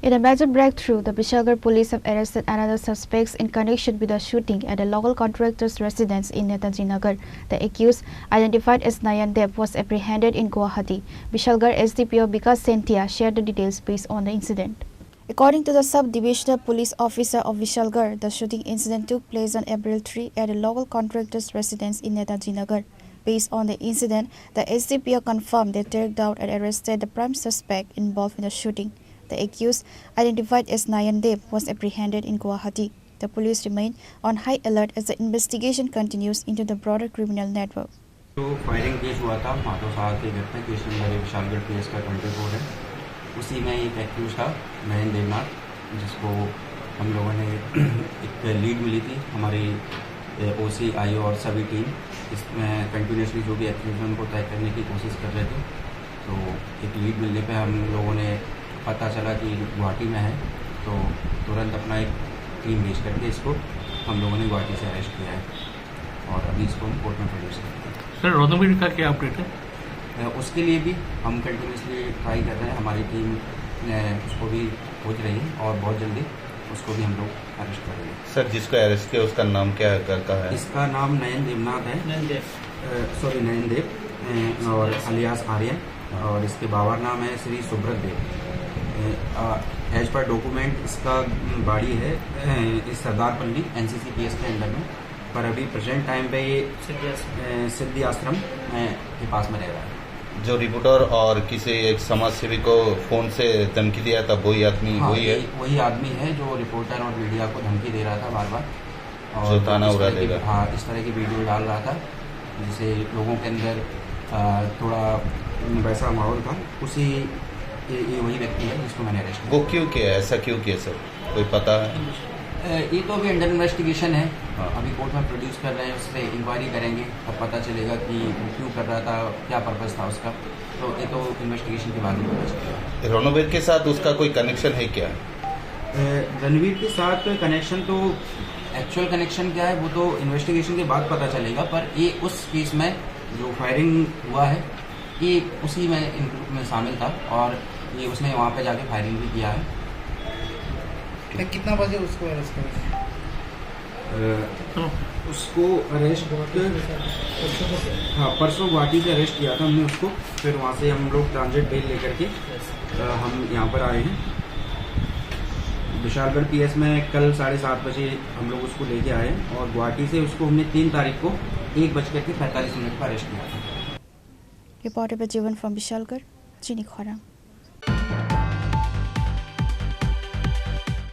In a major breakthrough, the Bishalgarh police have arrested another suspects in connection with a shooting at a local contractor's residence in Netajinagar. The accused, identified as Nayan Deb, was apprehended in Guwahati.Bishalgarh SDPO Vikash Senthiya shared the details based on the incident. According to the sub-divisional police officer of Bishalgarh, the shooting incident took place on April 3 at a local contractor's residence in Netajinagar. Based on the incident, the SDPO confirmed they tracked down and arrested the prime suspect involved in the shooting. The accused, identified as Nayan Deb, was apprehended in Guwahati. The police remain on high alert as the investigation continues into the broader criminal network. तो firing case हुआ था माधव साहब के घर पे, case number Vishalgarh case का 24 है। उसी में एक एक्यूज था नयन देव, जिसको हम लोगों ने एक लीड मिली थी, हमारी ओसी आईओ और सभी टीम इसमें कंटिन्यूसली जो भी एक्यूज है उनको तय करने की कोशिश कर रहे थे। तो एक लीड मिलने पे हम लोगों ने पता चला कि गुवाहाटी में है, तो तुरंत अपना एक टीम भेज करके इसको हम लोगों ने गुवाहाटी से अरेस्ट किया है और अभी इसको हम कोर्ट में प्रोड्यूस करते हैं। सर, रोनोवीर का क्या अपडेट है? उसके लिए भी हम कंटिन्यूसली ट्राई कर रहे हैं, हमारी टीम उसको भी खोज रही है और बहुत जल्दी उसको भी हम लोग अरेस्ट करेंगे। सर, जिसको अरेस्ट किया उसका नाम क्या है? इसका नाम नयन देवनाथ है, नयन देव और अलियास आर्यन, और इसके बाबर नाम है श्री सुब्रत देव। एज पर डॉक्यूमेंट इसका बाड़ी है इस सरदारपल्ली NCCPS के अंडर में, पर अभी प्रेजेंट टाइम पे ये सिद्धि आश्रम के पास में रह रहा है। जो रिपोर्टर और किसी एक समाज सेवी को फोन से धमकी दिया था वही आदमी? हाँ, वही है, वही आदमी है जो रिपोर्टर और मीडिया को धमकी दे रहा था बार बार, और जो ताना उड़ा देगा। हाँ, इस तरह की वीडियो डाल रहा था जिससे लोगों के अंदर थोड़ा वैसा माहौल था। उसी ये वही व्यक्ति है जिसको मैंने अरेस्ट किया। वो क्यों किया, ऐसा क्यों किया सर, कोई पता है? ये तो अभी अंडर इन्वेस्टिगेशन है। हाँ। अभी कोर्ट में प्रोड्यूस कर रहे हैं, उससे इंक्वायरी करेंगे, तब पता चलेगा कि वो क्यों कर रहा था, क्या पर्पस था उसका। तो ये तो इन्वेस्टिगेशन के बाद ही पता चलेगा। रणवीर के साथ उसका कोई कनेक्शन है क्या? रणवीर के साथ कनेक्शन तो एक्चुअल कनेक्शन क्या है वो तो इन्वेस्टिगेशन के बाद पता चलेगा, पर ये उस केस में जो फायरिंग हुआ है ये उसी में शामिल था और ये उसने वहाँ पे जाके फायरिंग भी किया है। कितना बजे उसको अरेस्ट किया? उसको अरेस्ट परसों गुवाहाटी से अरेस्ट किया था हमने उसको, फिर वहाँ से हम लोग ट्रांजिट बेल लेकर के हम यहाँ पर आए हैं। विशालगढ़ PS में कल 7:30 बजे हम लोग उसको लेके आए और गुवाहाटी से उसको हमने 3 तारीख को 1:45 पर अरेस्ट किया था। Reported by Jivan from Bishalgarh, Chini, Khorang.